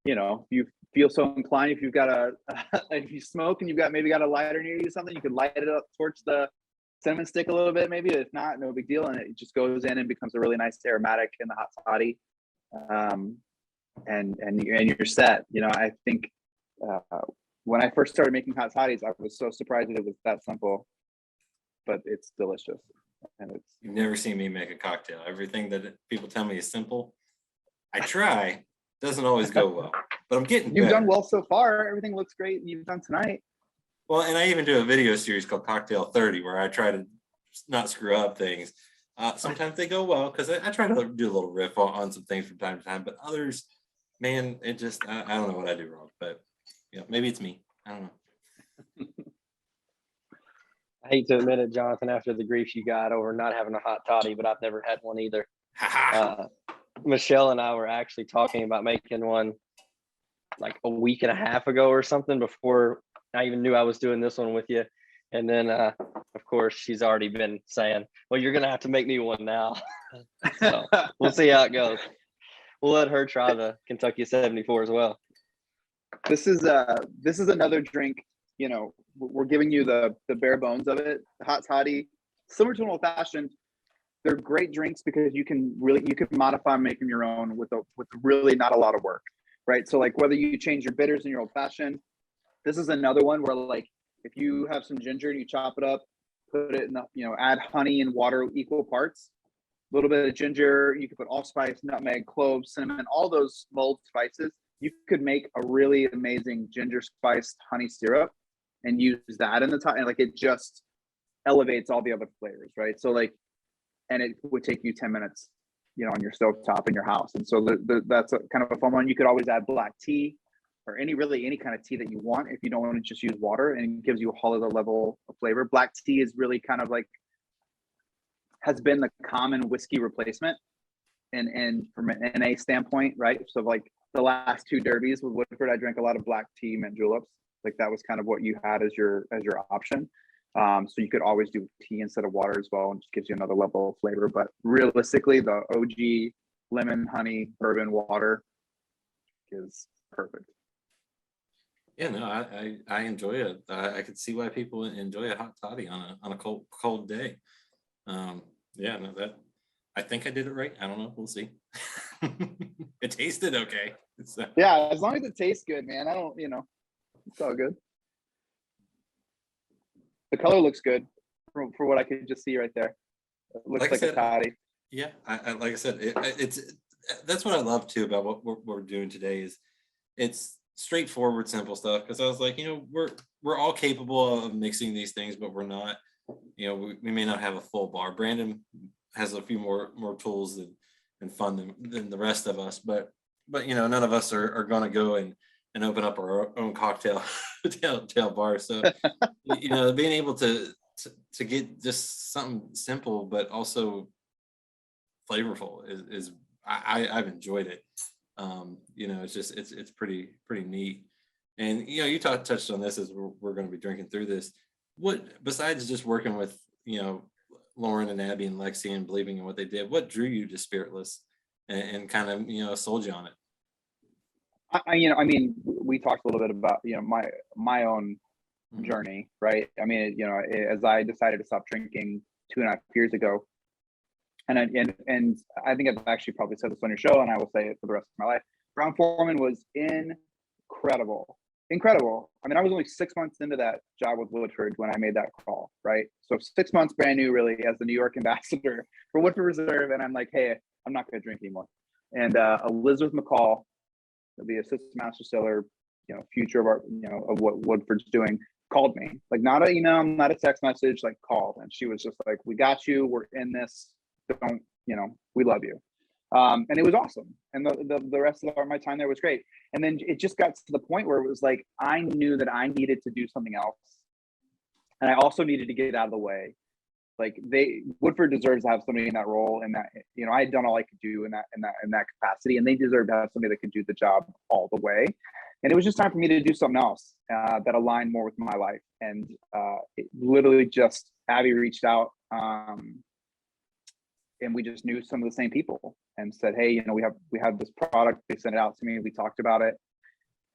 Speaker 3: If you feel so inclined, if you've got if you smoke and you've got a lighter near you or something, you could light it up towards the cinnamon stick a little bit, maybe. If not, no big deal, and it just goes in and becomes a really nice aromatic in the hot toddy. And you're set. I think when I first started making hot toddies, I was so surprised that it was that simple, but it's delicious. And
Speaker 2: You've never seen me make a cocktail. Everything that people tell me is simple. I try. Doesn't always go well, but I'm getting better.
Speaker 3: You've done well so far. Everything looks great. You've done tonight.
Speaker 2: Well, and I even do a video series called Cocktail 30 where I try to not screw up things. Sometimes they go well because I try to do a little riff on some things from time to time, but others, man, it just, I don't know what I do wrong, but maybe it's me. I don't know.
Speaker 4: I hate to admit it, Jonathan, after the grief you got over not having a hot toddy, but I've never had one either. Michelle and I were actually talking about making one like a week and a half ago or something before I even knew I was doing this one with you. And then, of course, she's already been saying, well, you're going to have to make me one now. So we'll see how it goes. We'll let her try the Kentucky 74 as well.
Speaker 3: This is another drink, you know, we're giving you the bare bones of it. Hot toddy, similar to an old fashioned. They're great drinks because you can modify and make them your own with really not a lot of work, right? So like whether you change your bitters in your old fashioned, this is another one where like if you have some ginger and you chop it up, put it in the, you know, add honey and water equal parts, a little bit of ginger, you could put allspice, nutmeg, cloves, cinnamon, all those mulled spices. You could make a really amazing ginger spiced honey syrup and use that in the top, and like it just elevates all the other flavors, right? So like, and it would take you 10 minutes, you know, on your stove top in your house. And so that's a kind of a fun one. You could always add black tea or any kind of tea that you want if you don't want to just use water, and it gives you a whole other level of flavor. Black tea is really kind of like has been the common whiskey replacement and from an NA standpoint, right? So like the last two derbies with Woodford, I drank a lot of black tea, mint juleps. Like that was kind of what you had as your option. So you could always do tea instead of water as well, and just gives you another level of flavor. But realistically, the OG lemon, honey, bourbon, water is perfect.
Speaker 2: Yeah, no, I enjoy it. I could see why people enjoy a hot toddy on a cold day. Yeah, no, that I think I did it right. I don't know. We'll see. It tasted okay. So.
Speaker 3: Yeah, as long as it tastes good, man. I don't, you know, it's all good. The color looks good for what I could just see right there. It looks like a toddy.
Speaker 2: Yeah, I like I said, it's that's what I love too about what we're doing today is it's straightforward, simple stuff. Because I was like, you know, we're all capable of mixing these things, but we're not. You know, we may not have a full bar. Brandon has a few more tools and fun than the rest of us, but you know, none of us are going to go and open up our own cocktail bar. So, you know, being able to get just something simple but also flavorful is I've enjoyed it. You know, it's just it's pretty neat. And you know, you touched on this as we're going to be drinking through this. What besides just working with, you know, Lauren and Abby and Lexi and believing in what they did, what drew you to Spiritless and kind of, you know, sold you on it?
Speaker 3: I mean, we talked a little bit about, you know, my own journey, right? I mean, you know, as I decided to stop drinking 2.5 years ago, and I think I've actually probably said this on your show, and I will say it for the rest of my life. Brown-Forman was incredible. I mean, I was only 6 months into that job with Woodford when I made that call, right? So 6 months brand new, really, as the New York ambassador for Woodford Reserve, and I'm like, hey, I'm not going to drink anymore. And Elizabeth McCall, the assistant master distiller, you know, future of our, you know, of what Woodford's doing, called me, like not an email, not a text message, like called, and she was just like, we got you, we're in this, don't, you know, we love you. And it was awesome, and the rest of my time there was great. And then it just got to the point where it was like I knew that I needed to do something else, and I also needed to get out of the way. Like Woodford deserves to have somebody in that role, and that, you know, I had done all I could do in that capacity, and they deserve to have somebody that could do the job all the way. And it was just time for me to do something else that aligned more with my life. And it literally just Abby reached out, and we just knew some of the same people and said, hey, you know, we have this product. They sent it out to me. We talked about it,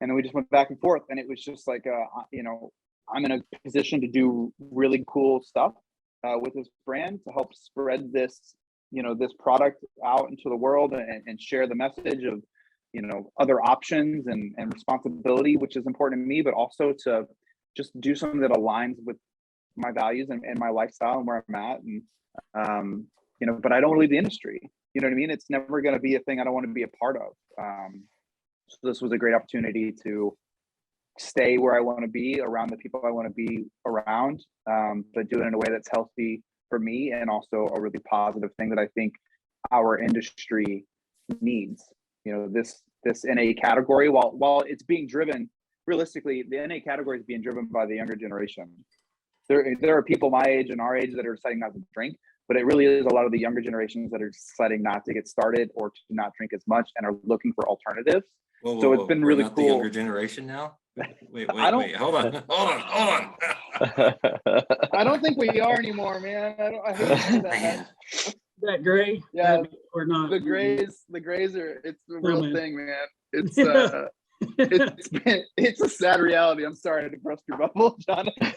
Speaker 3: and then we just went back and forth. And it was just like, you know, I'm in a position to do really cool stuff with this brand to help spread this, you know, this product out into the world and share the message of, you know, other options and responsibility, which is important to me, but also to just do something that aligns with my values and my lifestyle and where I'm at. And, you know, but I don't want to leave the industry. You know what I mean? It's never going to be a thing I don't want to be a part of. So this was a great opportunity to stay where I want to be, around the people I want to be around, but do it in a way that's healthy for me, and also a really positive thing that I think our industry needs. You know, this NA category, while it's being driven, realistically, the NA category is being driven by the younger generation. There are people my age and our age that are deciding not to drink, but it really is a lot of the younger generations that are deciding not to get started or to not drink as much and are looking for alternatives.
Speaker 2: Whoa,
Speaker 3: so it's been really
Speaker 2: cool.
Speaker 3: cool.
Speaker 2: The younger generation now? Wait,
Speaker 3: I don't-
Speaker 2: hold on.
Speaker 3: I don't think we are anymore, man. I hate to say that.
Speaker 2: Man.
Speaker 5: That gray?
Speaker 3: Yeah,
Speaker 5: Or not?
Speaker 3: the grays are, it's the real
Speaker 5: man.
Speaker 3: thing, man. It's it's a sad reality. I'm sorry to burst your bubble, Jonathan.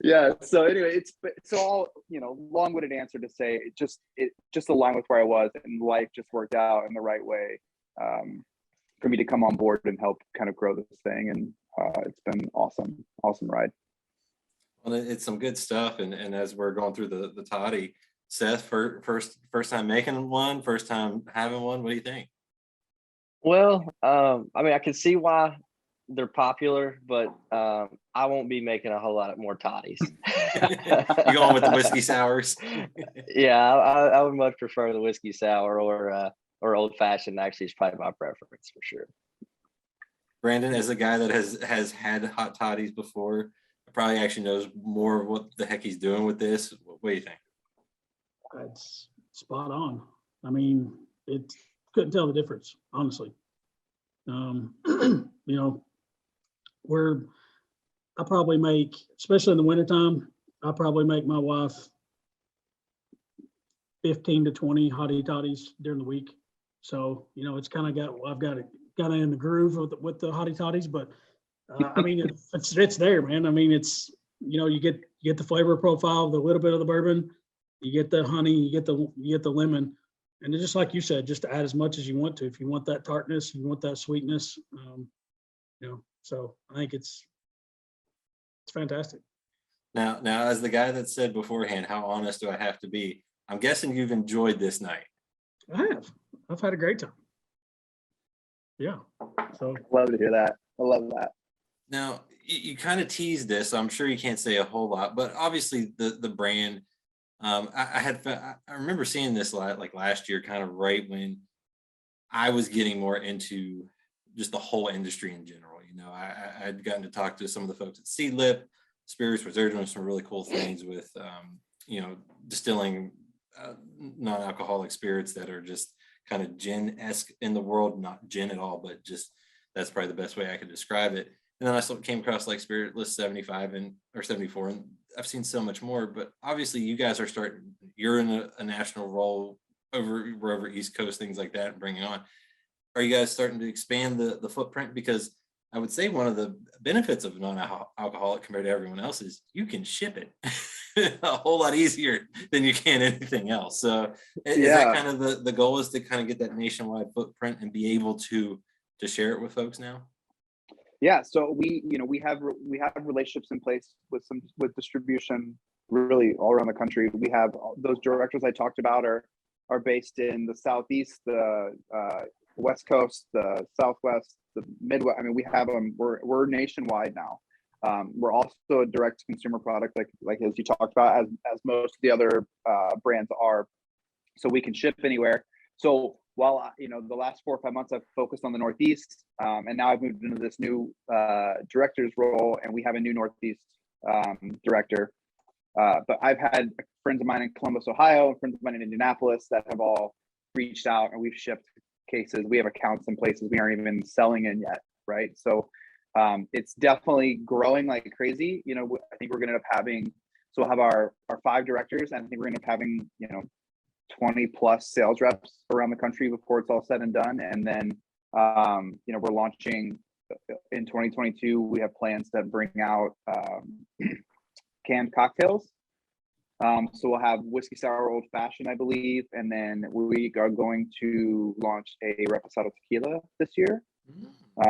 Speaker 3: Yeah, so anyway, it's all, long-winded answer to say it just aligned with where I was, and life just worked out in the right way for me to come on board and help kind of grow this thing, and it's been awesome ride.
Speaker 2: Well, it's some good stuff, and as we're going through the toddy, Seth, first time making one, first time having one, what do you think?
Speaker 4: Well, I mean, I can see why they're popular, but I won't be making a whole lot more toddies.
Speaker 2: You going with the whiskey sours?
Speaker 4: Yeah, I would much prefer the whiskey sour or old fashioned. Actually, is probably my preference for sure.
Speaker 2: Brandon, as a guy that has had hot toddies before, probably actually knows more of what the heck he's doing with this. What do you think?
Speaker 5: It's spot on. I mean, couldn't tell the difference, honestly. I probably make, especially in the wintertime, I probably make my wife 15 to 20 hottie toddies during the week. So, it's kind of I've got it kind of in the groove with the hottie toddies, but I mean, it's there, man. I mean, it's, you get the flavor profile, the little bit of the bourbon, you get the honey, you get the lemon, and just like you said, just to add as much as you want to. If you want that tartness, you want that sweetness, so I think it's fantastic.
Speaker 2: Now, as the guy that said beforehand, how honest do I have to be? I'm guessing you've enjoyed this night.
Speaker 5: I have. I've had a great time. Yeah. So
Speaker 3: Love to hear that. I love that.
Speaker 2: Now, you kind of teased this, so I'm sure you can't say a whole lot, but obviously the brand, I remember seeing this last year, kind of right when I was getting more into just the whole industry in general. I'd gotten to talk to some of the folks at Sea Lip Spirits, which they're doing some really cool things with, distilling non-alcoholic spirits that are just kind of gin-esque in the world, not gin at all, but just that's probably the best way I could describe it. And then I came across Spiritless 75 or 74, and I've seen so much more. But obviously, you guys you're in a national role over East Coast, things like that, and bringing on. Are you guys starting to expand the footprint? Because I would say one of the benefits of non-alcoholic compared to everyone else is you can ship it a whole lot easier than you can anything else. So is that kind of the goal, is to kind of get that nationwide footprint and be able to share it with folks now?
Speaker 3: Yeah, so we have relationships in place with distribution really all around the country. We have those directors I talked about are based in the Southeast, the West Coast, the Southwest, the Midwest. I mean, we have them. We're nationwide now. We're also a direct consumer product, like as you talked about, as most of the other brands are. So we can ship anywhere. So while the last 4 or 5 months I've focused on the Northeast, and now I've moved into this new director's role, and we have a new Northeast director. But I've had friends of mine in Columbus, Ohio, and friends of mine in Indianapolis that have all reached out, and we've shipped cases. We have accounts in places we aren't even selling in yet, right? So it's definitely growing like crazy. I think we're going to end up having, so we'll have our 5 directors, and I think we're going to end up having 20 plus sales reps around the country before it's all said and done. And then we're launching in 2022. We have plans to bring out canned cocktails. So we'll have whiskey sour old fashioned, I believe, and then we are going to launch a reposado tequila this year,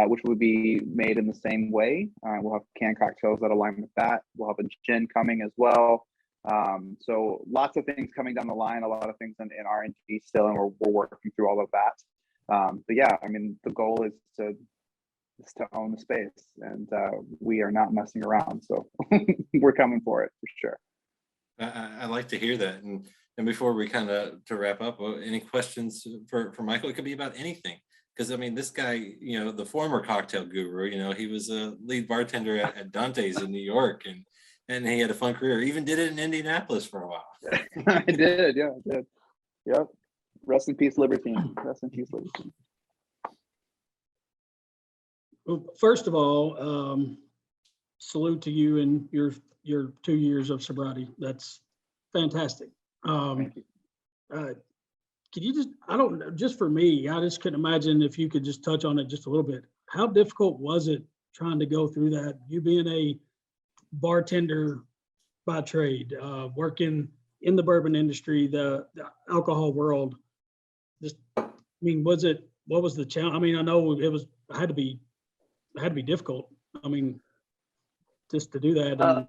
Speaker 3: which will be made in the same way. We'll have canned cocktails that align with that. We'll have a gin coming as well. So lots of things coming down the line, a lot of things in R&D still, and we're working through all of that. But yeah, I mean, the goal is to own the space, and we are not messing around. So we're coming for it for sure.
Speaker 2: I like to hear that. And before we kind of to wrap up, any questions for Michael? It could be about anything. Because I mean, this guy, the former cocktail guru, he was a lead bartender at Dante's in New York, and he had a fun career. Even did it in Indianapolis for a while.
Speaker 3: I did. Yep. Rest in peace, Libertine. Rest in peace, Libertine.
Speaker 5: Well, first of all, salute to you and your 2 years of sobriety. That's fantastic.
Speaker 3: Thank you.
Speaker 5: Could you just, I don't know, just for me, I just couldn't imagine if you could just touch on it just a little bit. How difficult was it trying to go through that? You being a bartender by trade, working in the bourbon industry, the alcohol world. Just, I mean, what was the challenge? I mean, I know it had to be difficult. I mean, just to do that. And,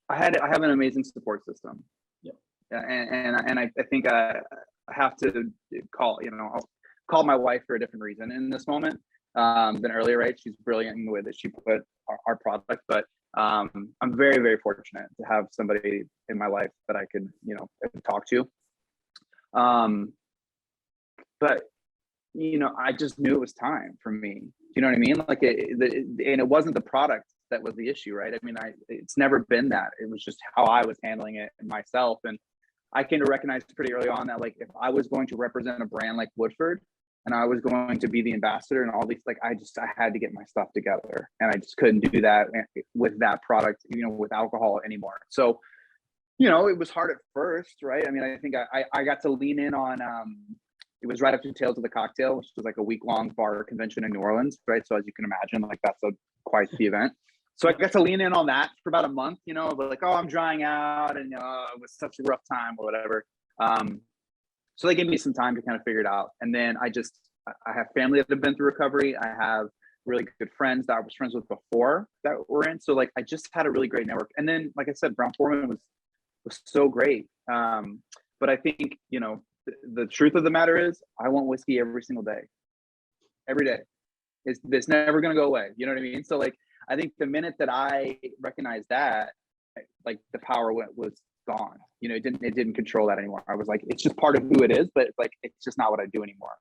Speaker 3: I have an amazing support system.
Speaker 5: Yep.
Speaker 3: And I think I have to I'll call my wife for a different reason in this moment than earlier, right? She's brilliant in the way that she put our product, but I'm very, very fortunate to have somebody in my life that I could, talk to. But I just knew it was time for me. You know what I mean? Like and it wasn't the product that was the issue, right? I mean, it's never been that. It was just how I was handling it and myself. And I came to recognize pretty early on that, like, if I was going to represent a brand like Woodford and I was going to be the ambassador and all these, like, I had to get my stuff together, and I just couldn't do that with that product, with alcohol anymore. So, it was hard at first, right? I mean, I think I got to lean in on, it was right after Tales of the Cocktail, which was like a week-long bar convention in New Orleans, right? So as you can imagine, like, that's quite the event. So I got to lean in on that for about a month, like, oh, I'm drying out, and it was such a rough time or whatever. So they gave me some time to kind of figure it out. And then I have family that have been through recovery. I have really good friends that I was friends with before that were in. So, like, I just had a really great network. And then, like I said, Brown Foreman was so great. But I think, the truth of the matter is, I want whiskey every single day, every day. It's never going to go away. You know what I mean? So, like, I think the minute that I recognized that, like, the power was gone. It didn't control that anymore. I was like, it's just part of who it is, but it's like, it's just not what I do anymore.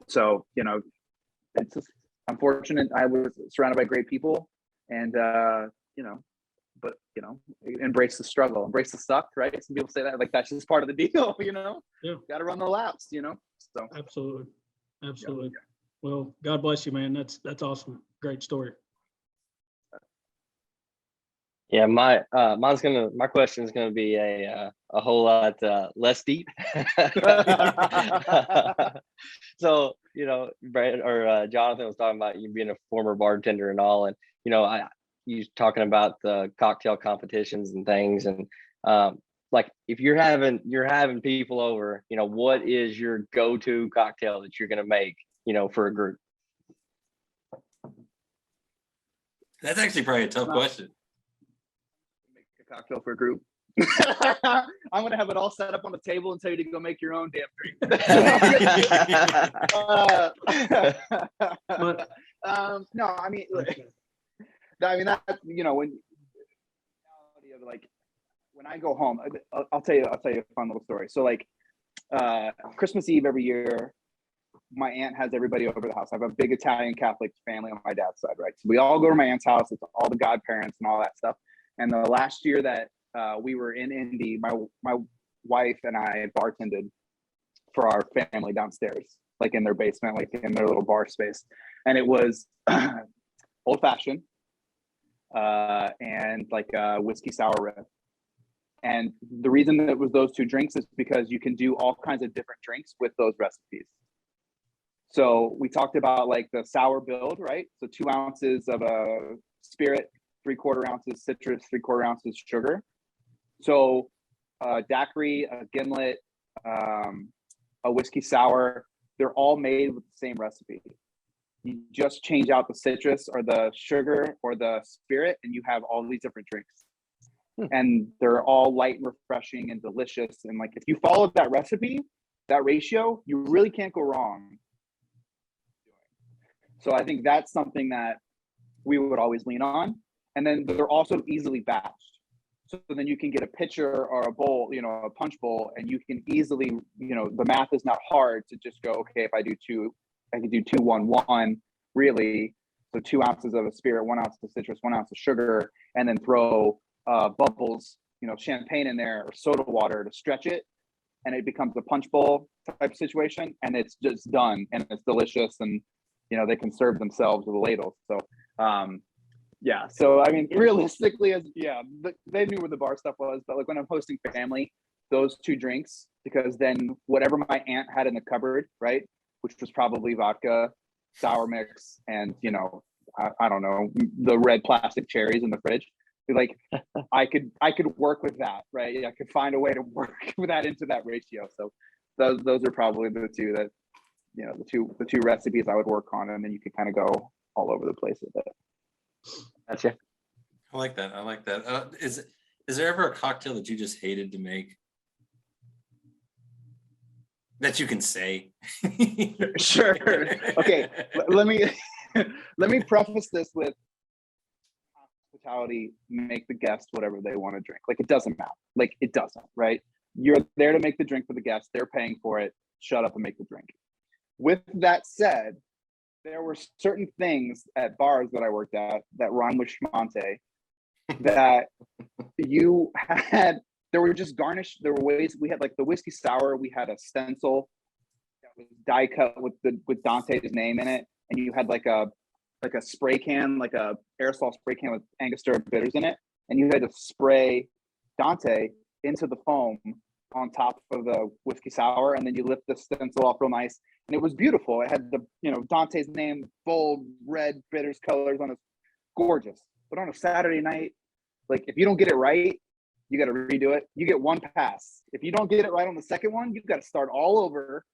Speaker 3: So, it's just unfortunate. I was surrounded by great people, and but embrace the struggle, embrace the suck, right? Some people say that, like, that's just part of the deal.
Speaker 5: Yeah.
Speaker 3: Got to run the laps, so
Speaker 5: Absolutely.
Speaker 3: Yeah.
Speaker 5: Well, God bless you, man. That's awesome. Great story.
Speaker 4: Yeah, my question is gonna be a whole lot less deep. So, Brad or Jonathan was talking about you being a former bartender and all, and you talking about the cocktail competitions and things, and like, if you're having people over, what is your go-to cocktail that you're gonna make, for a group?
Speaker 2: That's actually probably a tough question.
Speaker 3: Make a cocktail for a group. I'm gonna have it all set up on the table and tell you to go make your own damn drink. No, I mean, that, when I go home, I'll tell you a fun little story. So, like, Christmas Eve every year, my aunt has everybody over the house. I have a big Italian Catholic family on my dad's side, right? So we all go to my aunt's house. It's all the godparents and all that stuff. And the last year that we were in Indy, my wife and I bartended for our family downstairs, like in their basement, like in their little bar space. And it was old fashioned and like a whiskey sour rip. And the reason that it was those two drinks is because you can do all kinds of different drinks with those recipes. So we talked about, like, the sour build, right? So 2 ounces of a spirit, 3/4 ounces citrus, 3/4 ounces sugar. So daiquiri, a gimlet, a whiskey sour, they're all made with the same recipe. You just change out the citrus or the sugar or the spirit, and you have all these different drinks. And they're all light and refreshing and delicious. And, like, if you follow that recipe, that ratio, you really can't go wrong. So I think that's something that we would always lean on. And then they're also easily batched. So then you can get a pitcher or a bowl, a punch bowl, and you can easily, the math is not hard to just go, okay, if I do 2, I can do 2, 1, 1, really. So 2 ounces of a spirit, 1 ounce of citrus, 1 ounce of sugar, and then throw bubbles, champagne in there or soda water to stretch it. and it becomes a punch bowl type situation, and it's just done and it's delicious, and they can serve themselves with a ladle. So yeah, so I mean, realistically, they knew where the bar stuff was, but like when I'm hosting family, those two drinks, because then whatever my aunt had in the cupboard, right, which was probably vodka, sour mix, and I don't know, the red plastic cherries in the fridge, like I could work with that, right? I could find a way to work with that into that ratio. So those are probably the two that the two recipes I would work on, and then you could kind of go all over the place with it.
Speaker 4: Gotcha.
Speaker 2: I like that. Is there ever a cocktail that you just hated to make that you can say?
Speaker 3: Sure. Okay. Let me preface this with hospitality. Make the guest whatever they want to drink. Like, it doesn't matter. Like, it doesn't, right? You're there to make the drink for the guest. They're paying for it. Shut up and make the drink. With that said, there were certain things at bars that I worked at that rhyme with schmonte that you had. There were just garnished. There were ways we had, like the whiskey sour. We had a stencil that was die cut with Dante's name in it, and you had like a spray can, like a aerosol spray can with Angostura bitters in it, and you had to spray Dante into the foam on top of the whiskey sour, and then you lift the stencil off real nice, and it was beautiful. It had the Dante's name, bold red bitters colors on it, gorgeous. But on a Saturday night, like, if you don't get it right, you got to redo it. You get one pass. If you don't get it right on the second one, you've got to start all over.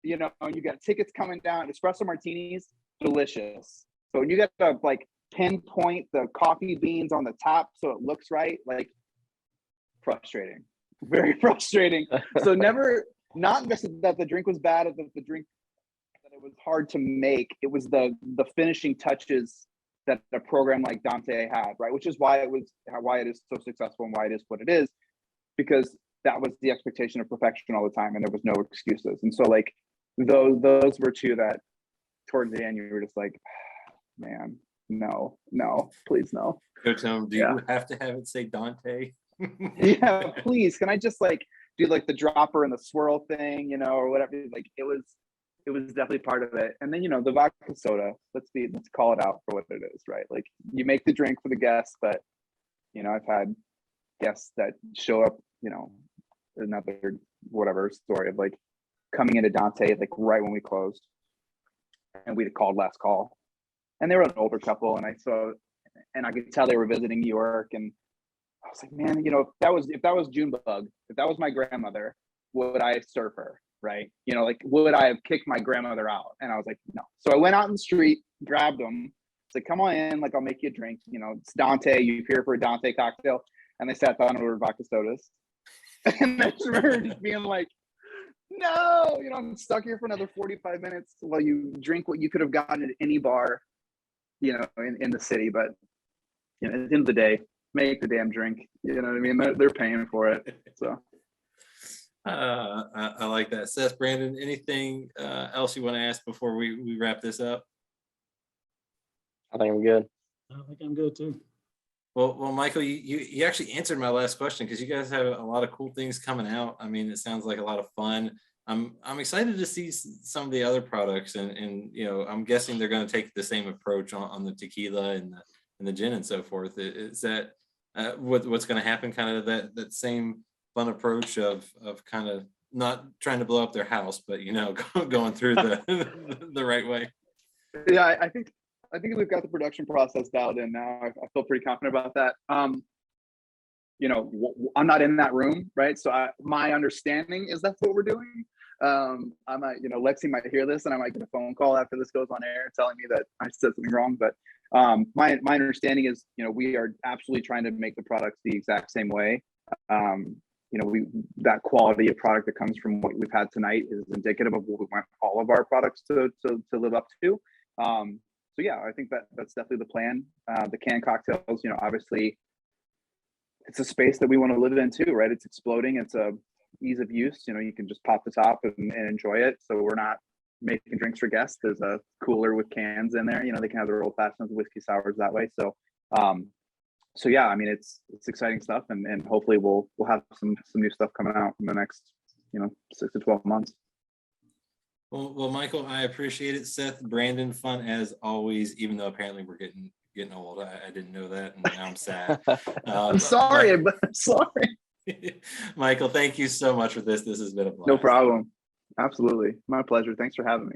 Speaker 3: You got tickets coming down. Espresso martinis, delicious. So you got to like pinpoint the coffee beans on the top so it looks right. Like, frustrating, very frustrating. So never, not just that the drink was bad, that the drink, that it was hard to make. It was the finishing touches that a program like Dante had, right? Which is why it is so successful and why it is what it is, because that was the expectation of perfection all the time, and there was no excuses. And so like those were two that towards the end you were just like, man, no, please no.
Speaker 2: Go tell him, do you have to have it say Dante?
Speaker 3: Yeah, please. Can I just like do like the dropper and the swirl thing, or whatever? Like, it was definitely part of it. And then the vodka soda. Let's call it out for what it is, right? Like, you make the drink for the guests, but I've had guests that show up, another whatever story of like coming into Dante like right when we closed, and we'd called last call, and they were an older couple, and I could tell they were visiting New York, and I was like, man, if that was Junebug, if that was my grandmother, would I serve her? Right? Like, would I have kicked my grandmother out? And I was like, no. So I went out in the street, grabbed them. It's like, come on in, like, I'll make you a drink. It's Dante. You're here for a Dante cocktail. And they sat down and ordered vodka sodas. And I just remember just being like, no, I'm stuck here for another 45 minutes while you drink what you could have gotten at any bar, in the city. But at the end of the day, make the damn drink. You know what I mean? They're paying for it. So.
Speaker 2: I like that. Seth, Brandon, anything else you want to ask before we wrap this up?
Speaker 4: I think I'm good.
Speaker 5: I think I'm good too.
Speaker 2: Well, Michael, you actually answered my last question, because you guys have a lot of cool things coming out. I mean, it sounds like a lot of fun. I'm excited to see some of the other products, and I'm guessing they're going to take the same approach on the tequila and the gin and so forth. Is that what's going to happen? Kind of that same fun approach of kind of not trying to blow up their house, but going through the right way.
Speaker 3: Yeah, I think we've got the production process dialed in now. I feel pretty confident about that. I'm not in that room, right? So my understanding is that's what we're doing. I might, Lexi might hear this, and I might get a phone call after this goes on air telling me that I said something wrong. But my understanding is, we are absolutely trying to make the products the exact same way. That quality of product that comes from what we've had tonight is indicative of what we want all of our products to live up to. So yeah, I think that's definitely the plan. The canned cocktails, obviously it's a space that we want to live in too, right? It's exploding. It's a ease of use. You can just pop the top and enjoy it. So we're not making drinks for guests. There's a cooler with cans in there. They can have their old fashions, whiskey sours that way. So yeah, I mean, it's exciting stuff, and hopefully we'll have some new stuff coming out in the next 6 to 12 months.
Speaker 2: Well, Michael, I appreciate it. Seth, Brandon, fun as always, even though apparently we're getting old. I didn't know that, and now I'm sad.
Speaker 3: I'm sorry, but I'm sorry.
Speaker 2: Michael, thank you so much for this. This has been a blast.
Speaker 3: No problem. Absolutely. My pleasure. Thanks for having me.